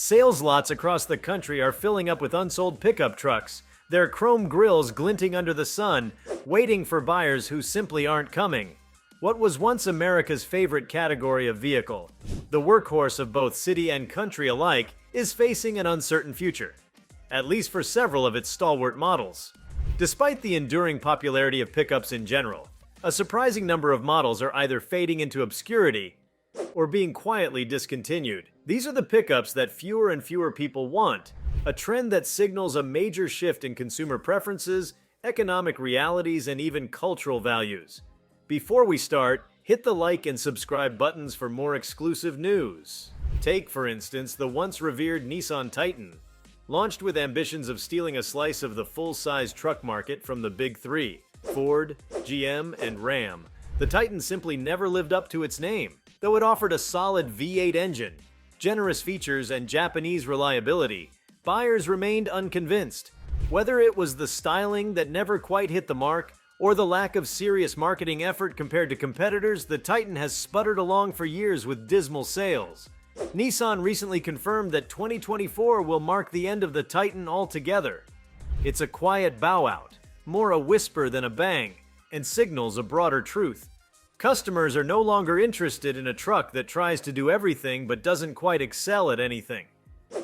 Sales lots across the country are filling up with unsold pickup trucks, their chrome grills glinting under the sun, waiting for buyers who simply aren't coming. What was once America's favorite category of vehicle, the workhorse of both city and country alike, is facing an uncertain future, at least for several of its stalwart models. Despite the enduring popularity of pickups in general, a surprising number of models are either fading into obscurity or being quietly discontinued. These are the pickups that fewer and fewer people want, a trend that signals a major shift in consumer preferences, economic realities, and even cultural values. Before we start, hit the like and subscribe buttons for more exclusive news. Take, for instance, the once revered Nissan Titan. Launched with ambitions of stealing a slice of the full-size truck market from the big three, Ford, GM, and Ram, the Titan simply never lived up to its name. Though it offered a solid V8 engine, generous features, and Japanese reliability, buyers remained unconvinced. Whether it was the styling that never quite hit the mark, or the lack of serious marketing effort compared to competitors, the Titan has sputtered along for years with dismal sales. Nissan recently confirmed that 2024 will mark the end of the Titan altogether. It's a quiet bow out, more a whisper than a bang, and signals a broader truth. Customers are no longer interested in a truck that tries to do everything but doesn't quite excel at anything.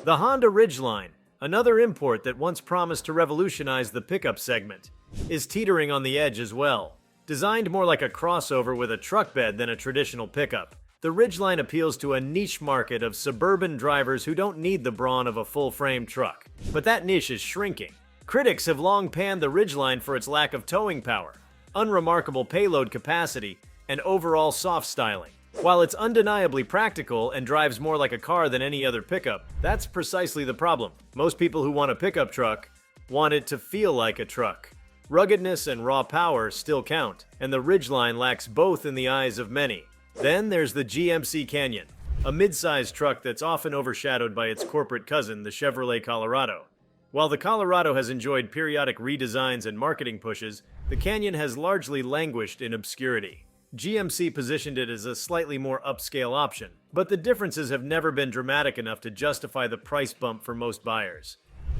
The Honda Ridgeline, another import that once promised to revolutionize the pickup segment, is teetering on the edge as well. Designed more like a crossover with a truck bed than a traditional pickup, the Ridgeline appeals to a niche market of suburban drivers who don't need the brawn of a full-frame truck. But that niche is shrinking. Critics have long panned the Ridgeline for its lack of towing power, unremarkable payload capacity, and overall soft styling. While it's undeniably practical and drives more like a car than any other pickup, that's precisely the problem. Most people who want a pickup truck want it to feel like a truck. Ruggedness and raw power still count, and the Ridgeline lacks both in the eyes of many. Then there's the GMC Canyon, a mid-sized truck that's often overshadowed by its corporate cousin, the Chevrolet Colorado. While the Colorado has enjoyed periodic redesigns and marketing pushes, the Canyon has largely languished in obscurity. GMC positioned it as a slightly more upscale option, but the differences have never been dramatic enough to justify the price bump for most buyers.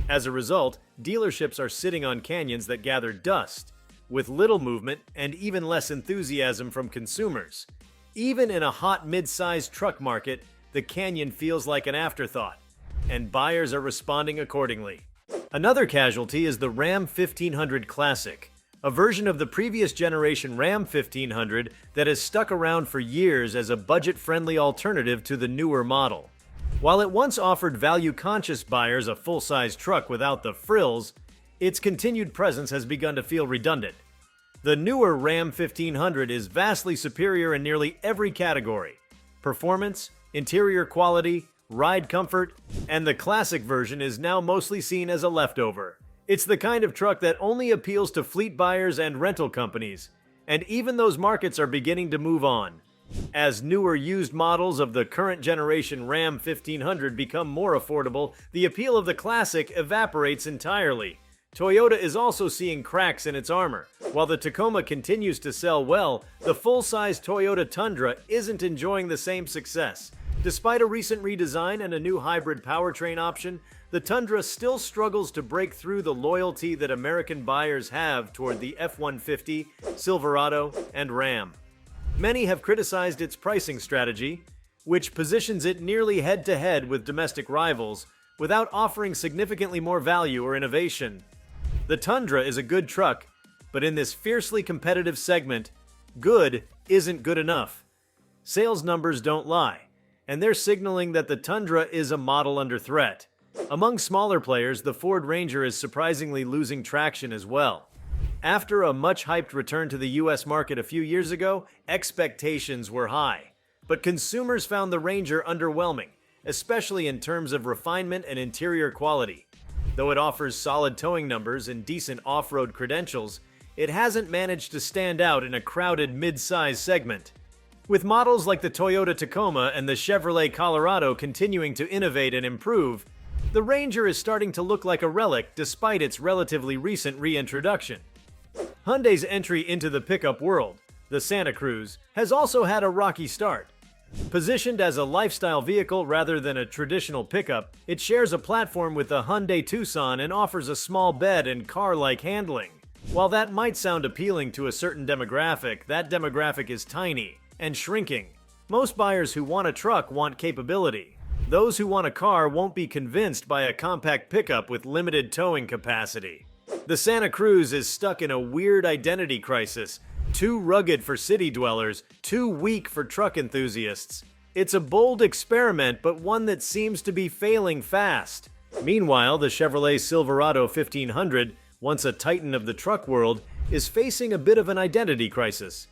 As a result, dealerships are sitting on Canyons that gather dust, with little movement and even less enthusiasm from consumers. Even in a hot mid-sized truck market, the Canyon feels like an afterthought, and buyers are responding accordingly. Another casualty is the Ram 1500 Classic, a version of the previous generation Ram 1500 that has stuck around for years as a budget-friendly alternative to the newer model. While it once offered value-conscious buyers a full-size truck without the frills, its continued presence has begun to feel redundant. The newer Ram 1500 is vastly superior in nearly every category: performance, interior quality, ride comfort, and the classic version is now mostly seen as a leftover. It's the kind of truck that only appeals to fleet buyers and rental companies, and even those markets are beginning to move on. As newer used models of the current generation Ram 1500 become more affordable, the appeal of the Classic evaporates entirely. Toyota is also seeing cracks in its armor. While the Tacoma continues to sell well, the full-size Toyota Tundra isn't enjoying the same success. Despite a recent redesign and a new hybrid powertrain option, the Tundra still struggles to break through the loyalty that American buyers have toward the F-150, Silverado, and Ram. Many have criticized its pricing strategy, which positions it nearly head-to-head with domestic rivals without offering significantly more value or innovation. The Tundra is a good truck, but in this fiercely competitive segment, good isn't good enough. Sales numbers don't lie, and they're signaling that the Tundra is a model under threat. Among smaller players, the Ford Ranger is surprisingly losing traction as well. After a much-hyped return to the US market a few years ago, expectations were high. But consumers found the Ranger underwhelming, especially in terms of refinement and interior quality. Though it offers solid towing numbers and decent off-road credentials, it hasn't managed to stand out in a crowded mid-size segment. With models like the Toyota Tacoma and the Chevrolet Colorado continuing to innovate and improve, the Ranger is starting to look like a relic despite its relatively recent reintroduction. Hyundai's entry into the pickup world, the Santa Cruz, has also had a rocky start. Positioned as a lifestyle vehicle rather than a traditional pickup, it shares a platform with the Hyundai Tucson and offers a small bed and car-like handling. While that might sound appealing to a certain demographic, that demographic is tiny and shrinking. Most buyers who want a truck want capability. Those who want a car won't be convinced by a compact pickup with limited towing capacity. The Santa Cruz is stuck in a weird identity crisis. Too rugged for city dwellers, too weak for truck enthusiasts. It's a bold experiment, but one that seems to be failing fast. Meanwhile, the Chevrolet Silverado 1500, once a titan of the truck world, is facing a bit of an identity crisis.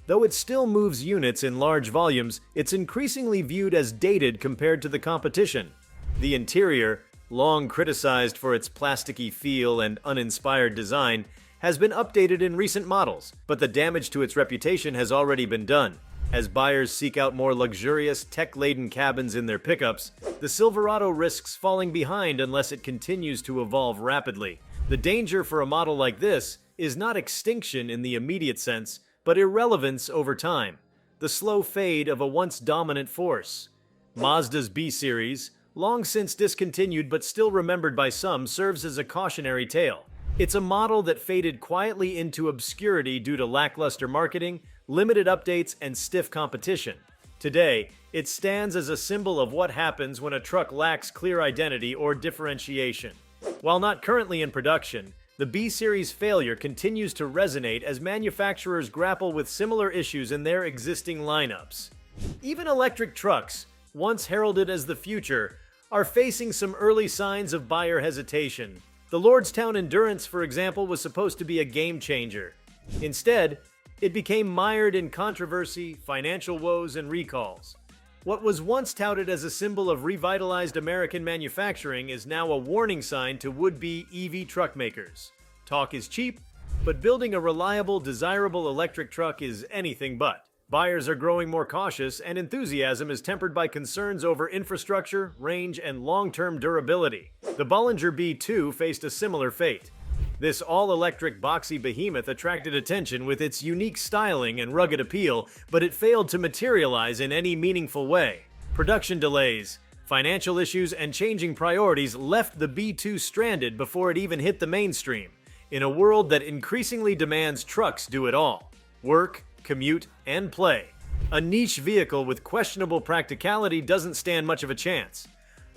Though it still moves units in large volumes, it's increasingly viewed as dated compared to the competition. The interior, long criticized for its plasticky feel and uninspired design, has been updated in recent models, but the damage to its reputation has already been done. As buyers seek out more luxurious, tech-laden cabins in their pickups, the Silverado risks falling behind unless it continues to evolve rapidly. The danger for a model like this is not extinction in the immediate sense, but irrelevance over time, the slow fade of a once dominant force. Mazda's B-Series, long since discontinued but still remembered by some, serves as a cautionary tale. It's a model that faded quietly into obscurity due to lackluster marketing, limited updates, and stiff competition. Today, it stands as a symbol of what happens when a truck lacks clear identity or differentiation. While not currently in production, the B-Series failure continues to resonate as manufacturers grapple with similar issues in their existing lineups. Even electric trucks, once heralded as the future, are facing some early signs of buyer hesitation. The Lordstown Endurance, for example, was supposed to be a game-changer. Instead, it became mired in controversy, financial woes, and recalls. What was once touted as a symbol of revitalized American manufacturing is now a warning sign to would-be EV truck makers. Talk is cheap, but building a reliable, desirable electric truck is anything but. Buyers are growing more cautious, and enthusiasm is tempered by concerns over infrastructure, range, and long-term durability. The Bollinger B2 faced a similar fate. This all-electric boxy behemoth attracted attention with its unique styling and rugged appeal, but it failed to materialize in any meaningful way. Production delays, financial issues, and changing priorities left the B2 stranded before it even hit the mainstream, in a world that increasingly demands trucks do it all: work, commute, and play. A niche vehicle with questionable practicality doesn't stand much of a chance.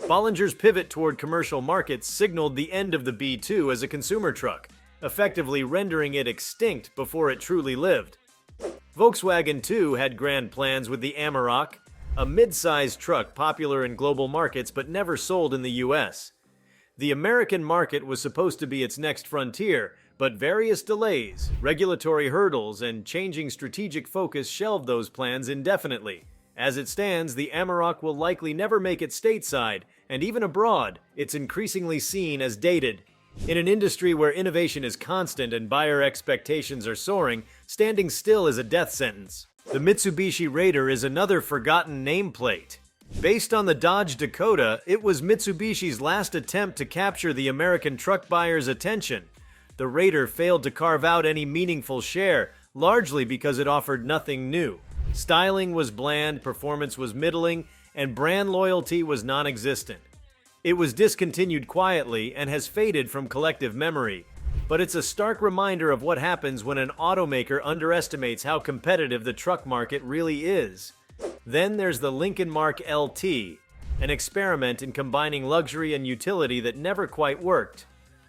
Bollinger's pivot toward commercial markets signaled the end of the B2 as a consumer truck, effectively rendering it extinct before it truly lived. Volkswagen too had grand plans with the Amarok, a mid-sized truck popular in global markets but never sold in the US. The American market was supposed to be its next frontier, but various delays, regulatory hurdles, and changing strategic focus shelved those plans indefinitely. As it stands, the Amarok will likely never make it stateside, and even abroad, it's increasingly seen as dated. In an industry where innovation is constant and buyer expectations are soaring, standing still is a death sentence. The Mitsubishi Raider is another forgotten nameplate. Based on the Dodge Dakota, it was Mitsubishi's last attempt to capture the American truck buyer's attention. The Raider failed to carve out any meaningful share, largely because it offered nothing new. Styling was bland, performance was middling, and brand loyalty was non-existent. It was discontinued quietly and has faded from collective memory, but it's a stark reminder of what happens when an automaker underestimates how competitive the truck market really is. Then there's the Lincoln Mark LT, an experiment in combining luxury and utility that never quite worked.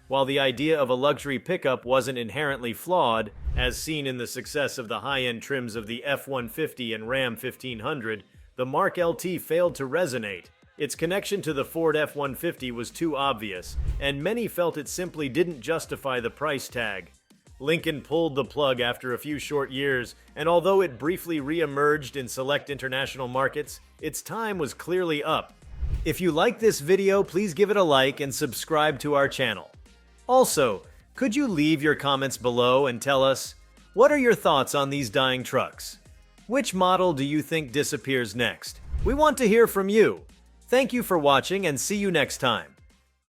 While the idea of a luxury pickup wasn't inherently flawed, as seen in the success of the high-end trims of the F-150 and Ram 1500, the Mark LT failed to resonate. Its connection to the Ford F-150 was too obvious, and many felt it simply didn't justify the price tag. Lincoln pulled the plug after a few short years, and although it briefly re-emerged in select international markets, its time was clearly up. If you like this video, please give it a like and subscribe to our channel. Also, could you leave your comments below and tell us, what are your thoughts on these dying trucks? Which model do you think disappears next? We want to hear from you. Thank you for watching and see you next time.